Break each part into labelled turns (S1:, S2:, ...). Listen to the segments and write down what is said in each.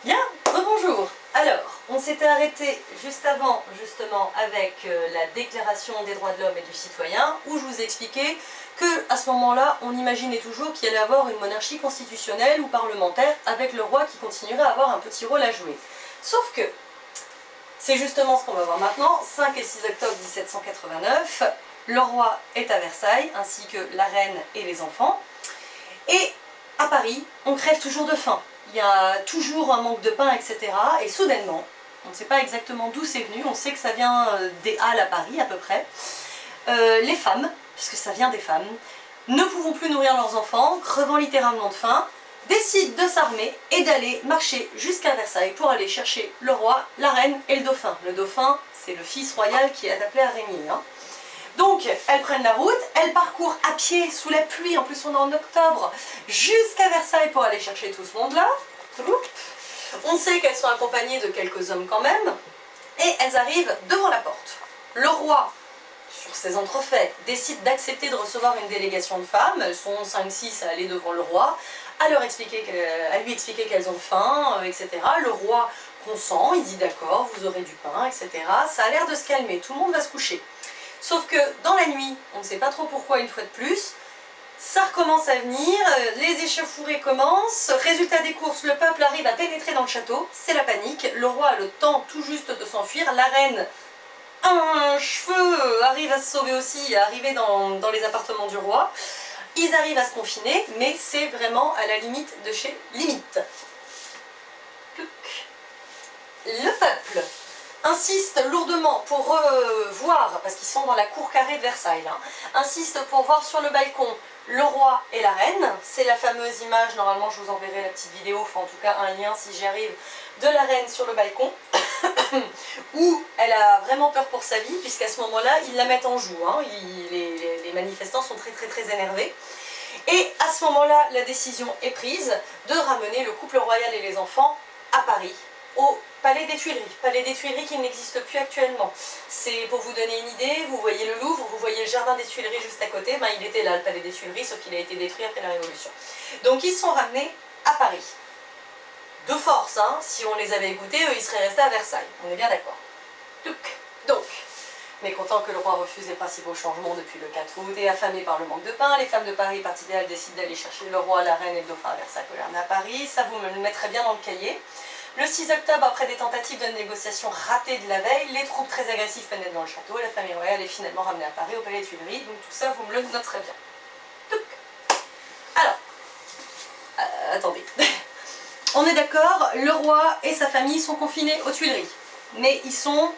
S1: Bien, rebonjour. Alors, on s'était arrêté juste avant, justement, avec la Déclaration des droits de l'homme et du citoyen, où je vous ai expliqué que, à ce moment-là, on imaginait toujours qu'il allait avoir une monarchie constitutionnelle ou parlementaire, avec le roi qui continuerait à avoir un petit rôle à jouer. Sauf que, c'est justement ce qu'on va voir maintenant, 5 et 6 octobre 1789, le roi est à Versailles, ainsi que la reine et les enfants, et à Paris, on crève toujours de faim. Il y a toujours un manque de pain, etc. Et soudainement, on ne sait pas exactement d'où c'est venu, on sait que ça vient des Halles à Paris à peu près, les femmes, puisque ça vient des femmes, ne pouvant plus nourrir leurs enfants, crevant littéralement de faim, décident de s'armer et d'aller marcher jusqu'à Versailles pour aller chercher le roi, la reine et le dauphin. Le dauphin, c'est le fils royal qui est appelé à régner. Donc, elles prennent la route, elles parcourent à pied, sous la pluie, en plus on est en octobre, jusqu'à Versailles pour aller chercher tout ce monde-là. On sait qu'elles sont accompagnées de quelques hommes quand même, et elles arrivent devant la porte. Le roi, sur ces entrefaits, décide d'accepter de recevoir une délégation de femmes, elles sont 5-6 à aller devant le roi, à lui expliquer qu'elles ont faim, etc. Le roi consent, il dit d'accord, vous aurez du pain, etc. Ça a l'air de se calmer, tout le monde va se coucher. Sauf que dans la nuit, on ne sait pas trop pourquoi une fois de plus, ça recommence à venir, les échauffourées commencent, résultat des courses, le peuple arrive à pénétrer dans le château, c'est la panique, le roi a le temps tout juste de s'enfuir, la reine, un cheveu, arrive à se sauver aussi, à arriver dans les appartements du roi. Ils arrivent à se confiner, mais c'est vraiment à la limite de chez limite. Le peuple insiste lourdement pour voir, parce qu'ils sont dans la cour carrée de Versailles, là, insiste pour voir sur le balcon le roi et la reine. C'est la fameuse image, normalement je vous enverrai la petite vidéo, enfin en tout cas un lien si j'y arrive, de la reine sur le balcon, où elle a vraiment peur pour sa vie, puisqu'à ce moment-là, ils la mettent en joue. Les manifestants sont très énervés. Et à ce moment-là, la décision est prise de ramener le couple royal et les enfants à Paris, au Palais des Tuileries qui n'existe plus actuellement. C'est pour vous donner une idée, vous voyez le Louvre, vous voyez le jardin des Tuileries juste à côté, ben, il était là, le Palais des Tuileries, sauf qu'il a été détruit après la Révolution. Donc ils sont ramenés à Paris. De force, hein, si on les avait écoutés, eux, ils seraient restés à Versailles, on est bien d'accord. Donc, mécontent que le roi refuse les principaux changements depuis le 4 août et affamé par le manque de pain, les femmes de Paris parti idéal décident d'aller chercher le roi, la reine et le dauphin à Versailles pour les ramener à Paris. Ça vous me le mettrez bien dans le cahier. Le 6 octobre, après des tentatives de négociation ratées de la veille, les troupes très agressives pénètrent dans le château et la famille royale est finalement ramenée à Paris au Palais des Tuileries. Donc tout ça, vous me le noterez bien. Alors, attendez. On est d'accord, le roi et sa famille sont confinés aux Tuileries. Mais ils sont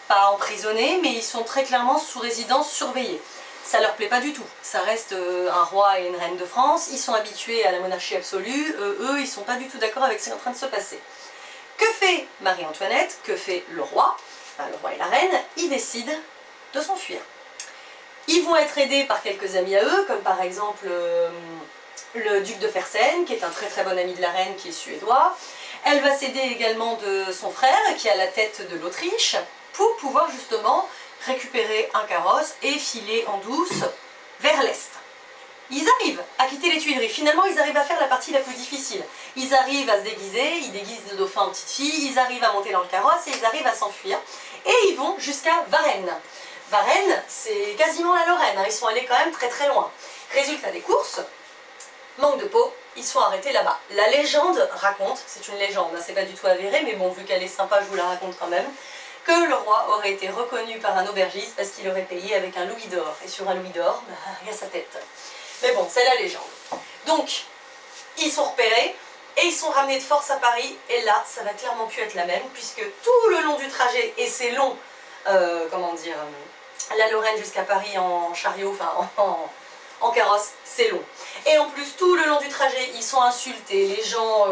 S1: pas emprisonnés, mais ils sont très clairement sous résidence surveillée. Ça leur plaît pas du tout. Ça reste un roi et une reine de France, ils sont habitués à la monarchie absolue, eux, ils sont pas du tout d'accord avec ce qui est en train de se passer. Que fait Marie-Antoinette? Que fait le roi? Enfin, le roi et la reine, ils décident de s'enfuir. Ils vont être aidés par quelques amis à eux, comme par exemple le duc de Fersen, qui est un très bon ami de la reine, qui est suédois. Elle va s'aider également de son frère, qui est à la tête de l'Autriche, pour pouvoir justement récupérer un carrosse et filer en douce vers l'est. Ils arrivent à quitter les Tuileries. Finalement, ils arrivent à faire la partie la plus difficile. Ils arrivent à se déguiser, ils déguisent le dauphin en petite fille, ils arrivent à monter dans le carrosse et ils arrivent à s'enfuir. Et ils vont jusqu'à Varennes. Varennes, c'est quasiment la Lorraine, hein. Ils sont allés quand même très loin. Résultat des courses, manque de peau, ils sont arrêtés là-bas. La légende raconte, c'est une légende, hein, c'est pas du tout avéré, mais bon, vu qu'elle est sympa, je vous la raconte quand même, que le roi aurait été reconnu par un aubergiste parce qu'il aurait payé avec un louis d'or. Et sur un louis d'or, bah, il y a sa tête. Mais bon, c'est la légende. Donc, ils sont repérés et ils sont ramenés de force à Paris. Et là, ça va clairement plus être la même, puisque tout le long du trajet, et c'est long, la Lorraine jusqu'à Paris en chariot, enfin en carrosse, c'est long. Et en plus, tout le long du trajet, ils sont insultés, les gens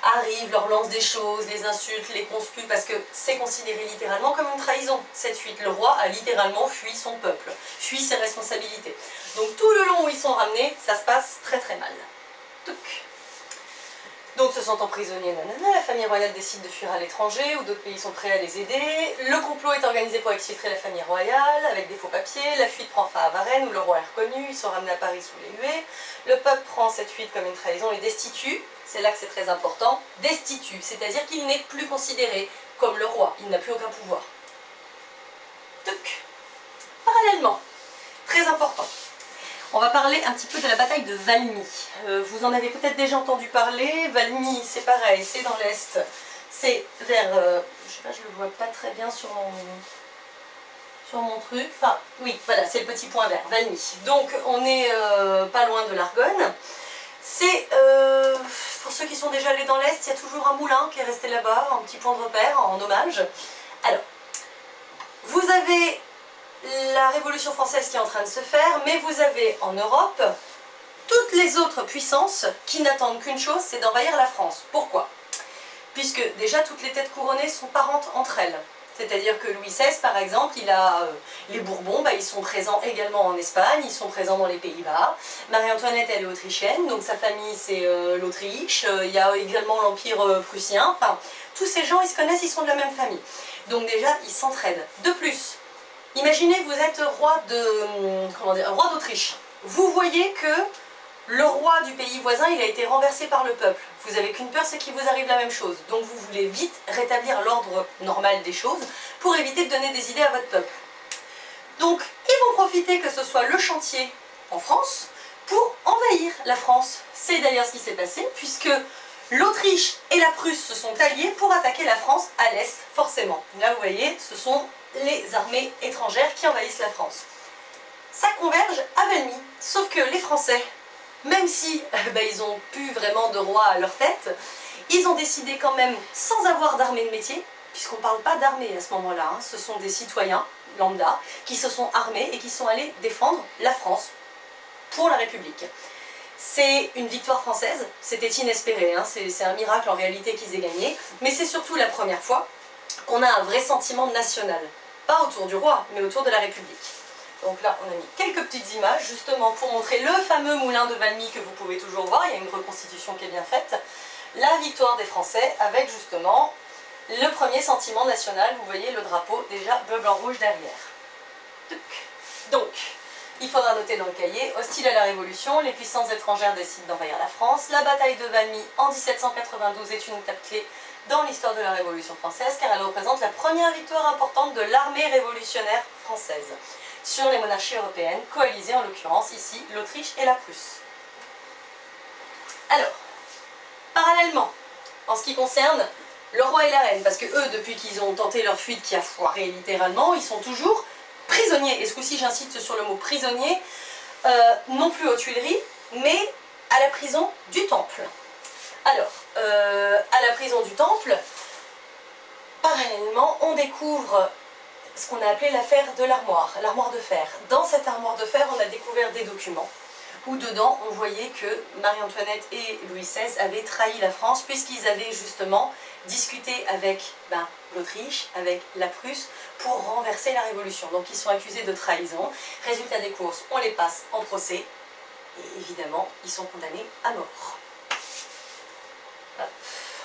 S1: arrivent, leur lancent des choses, les insultent, les conspuent, parce que c'est considéré littéralement comme une trahison, cette fuite. Le roi a littéralement fui son peuple, fui ses responsabilités. Donc tout le long où ils sont ramenés, ça se passe très mal. Donc se sentant prisonniers, nanana, la famille royale décide de fuir à l'étranger, où d'autres pays sont prêts à les aider. Le complot est organisé pour exfiltrer la famille royale, avec des faux papiers. La fuite prend fin à Varennes, où le roi est reconnu, ils sont ramenés à Paris sous les huées. Le peuple prend cette fuite comme une trahison et destitue c'est là que c'est très important, destitue, c'est-à-dire qu'il n'est plus considéré comme le roi, il n'a plus aucun pouvoir. Donc, parallèlement, très important, on va parler un petit peu de la bataille de Valmy. Vous en avez peut-être déjà entendu parler. Valmy, c'est pareil, c'est dans l'Est. C'est vers... je sais pas, je le vois pas très bien sur mon truc. Enfin, oui, voilà, c'est le petit point vert, Valmy. Donc, on est pas loin de l'Argonne. C'est... pour ceux qui sont déjà allés dans l'Est, il y a toujours un moulin qui est resté là-bas, un petit point de repère en hommage. Alors, vous avez la Révolution française qui est en train de se faire, mais vous avez en Europe toutes les autres puissances qui n'attendent qu'une chose, c'est d'envahir la France. Pourquoi? Puisque déjà toutes les têtes couronnées sont parentes entre elles. C'est-à-dire que Louis XVI, par exemple, il a les Bourbons, ils sont présents également en Espagne, ils sont présents dans les Pays-Bas. Marie-Antoinette, elle est autrichienne, donc sa famille c'est l'Autriche. Il y a également l'Empire prussien. Enfin, tous ces gens, ils se connaissent, ils sont de la même famille. Donc déjà, ils s'entraident. De plus, imaginez, vous êtes roi d'Autriche. Vous voyez que le roi du pays voisin, il a été renversé par le peuple. Vous n'avez qu'une peur, c'est qu'il vous arrive la même chose. Donc vous voulez vite rétablir l'ordre normal des choses pour éviter de donner des idées à votre peuple. Donc ils vont profiter que ce soit le chantier en France pour envahir la France. C'est d'ailleurs ce qui s'est passé puisque l'Autriche et la Prusse se sont alliés pour attaquer la France à l'est, forcément. Là vous voyez, ce sont les armées étrangères qui envahissent la France. Ça converge à Valmy, sauf que les Français, même si ils n'ont plus vraiment de roi à leur tête, ils ont décidé quand même, sans avoir d'armée de métier, puisqu'on ne parle pas d'armée à ce moment-là, ce sont des citoyens lambda qui se sont armés et qui sont allés défendre la France pour la République. C'est une victoire française, c'était inespéré, c'est un miracle en réalité qu'ils aient gagné, mais c'est surtout la première fois qu'on a un vrai sentiment national, pas autour du roi, mais autour de la République. Donc là, on a mis quelques petites images, justement, pour montrer le fameux moulin de Valmy que vous pouvez toujours voir. Il y a une reconstitution qui est bien faite. La victoire des Français, avec justement le premier sentiment national. Vous voyez le drapeau, déjà, bleu, blanc, rouge derrière. Donc, il faudra noter dans le cahier, hostile à la Révolution, les puissances étrangères décident d'envahir la France. La bataille de Valmy en 1792 est une étape clé dans l'histoire de la Révolution française, car elle représente la première victoire importante de l'armée révolutionnaire française sur les monarchies européennes, coalisées en l'occurrence ici, l'Autriche et la Prusse. Alors, parallèlement, en ce qui concerne le roi et la reine, parce que eux, depuis qu'ils ont tenté leur fuite qui a foiré littéralement, ils sont toujours prisonniers, et ce coup-ci j'insiste sur le mot prisonnier, non plus aux Tuileries, mais à la prison du Temple. Alors, à la prison du Temple, parallèlement, on découvre ce qu'on a appelé l'affaire de l'armoire de fer. Dans cette armoire de fer, on a découvert des documents où dedans, on voyait que Marie-Antoinette et Louis XVI avaient trahi la France puisqu'ils avaient justement discuté avec l'Autriche, avec la Prusse, pour renverser la Révolution. Donc ils sont accusés de trahison. Résultat des courses, on les passe en procès et évidemment, ils sont condamnés à mort.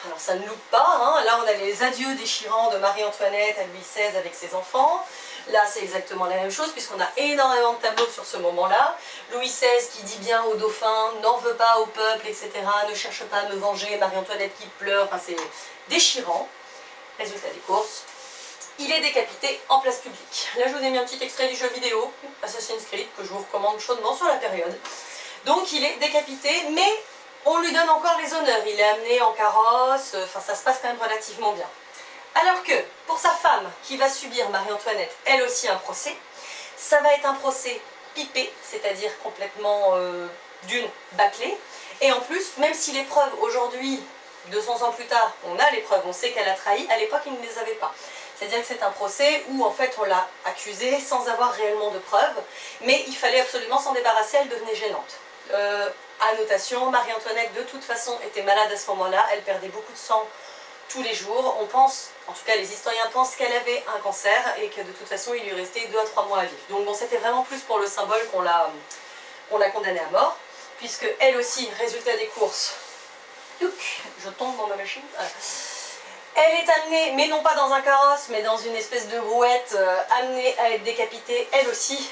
S1: Alors ça ne loupe pas, là on a les adieux déchirants de Marie-Antoinette à Louis XVI avec ses enfants. Là c'est exactement la même chose puisqu'on a énormément de tableaux sur ce moment-là. Louis XVI qui dit bien au dauphin, n'en veut pas au peuple, etc. Ne cherche pas à me venger, Marie-Antoinette qui pleure, c'est déchirant. Résultat des courses, il est décapité en place publique. Là je vous ai mis un petit extrait du jeu vidéo Assassin's Creed que je vous recommande chaudement sur la période. Donc il est décapité, mais on lui donne encore les honneurs, il est amené en carrosse, ça se passe quand même relativement bien. Alors que, pour sa femme, qui va subir Marie-Antoinette, elle aussi un procès, ça va être un procès pipé, c'est-à-dire complètement d'une bâclée, et en plus, même si les preuves aujourd'hui, 200 ans plus tard, on a les preuves, on sait qu'elle a trahi, à l'époque, il ne les avait pas. C'est-à-dire que c'est un procès où en fait on l'a accusée sans avoir réellement de preuves, mais il fallait absolument s'en débarrasser, elle devenait gênante. Annotation, Marie-Antoinette de toute façon était malade à ce moment-là, elle perdait beaucoup de sang tous les jours. On pense, en tout cas les historiens pensent qu'elle avait un cancer et que de toute façon il lui restait 2 à 3 mois à vivre. Donc bon, c'était vraiment plus pour le symbole qu'on l'a condamnée à mort, puisque elle aussi, résultat des courses, je tombe dans ma machine. Elle est amenée, mais non pas dans un carrosse, mais dans une espèce de brouette, amenée à être décapitée, elle aussi,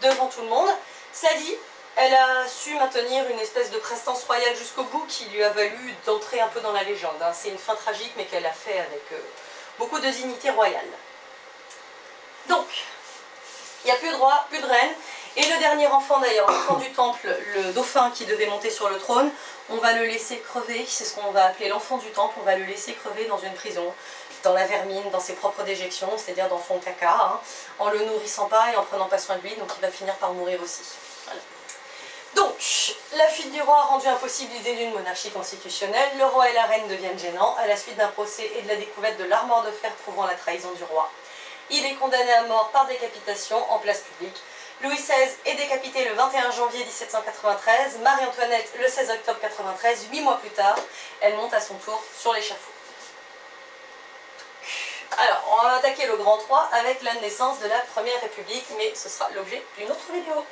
S1: devant tout le monde. Cela dit, Elle a su maintenir une espèce de prestance royale jusqu'au bout qui lui a valu d'entrer un peu dans la légende. Hein. C'est une fin tragique mais qu'elle a fait avec beaucoup de dignité royale. Donc, il n'y a plus de roi, plus de reine. Et le dernier enfant d'ailleurs, l'enfant du temple, le dauphin qui devait monter sur le trône, on va le laisser crever, c'est ce qu'on va appeler l'enfant du temple, on va le laisser crever dans une prison, dans la vermine, dans ses propres déjections, c'est-à-dire dans son caca, hein, en le nourrissant pas et en prenant pas soin de lui, donc il va finir par mourir aussi. Voilà. Donc, la fuite du roi a rendu impossible l'idée d'une monarchie constitutionnelle, le roi et la reine deviennent gênants à la suite d'un procès et de la découverte de l'armoire de fer prouvant la trahison du roi. Il est condamné à mort par décapitation en place publique. Louis XVI est décapité le 21 janvier 1793, Marie-Antoinette le 16 octobre 93, 8 mois plus tard, elle monte à son tour sur l'échafaud. Alors, on va attaquer le Grand 3 avec la naissance de la Première République, mais ce sera l'objet d'une autre vidéo.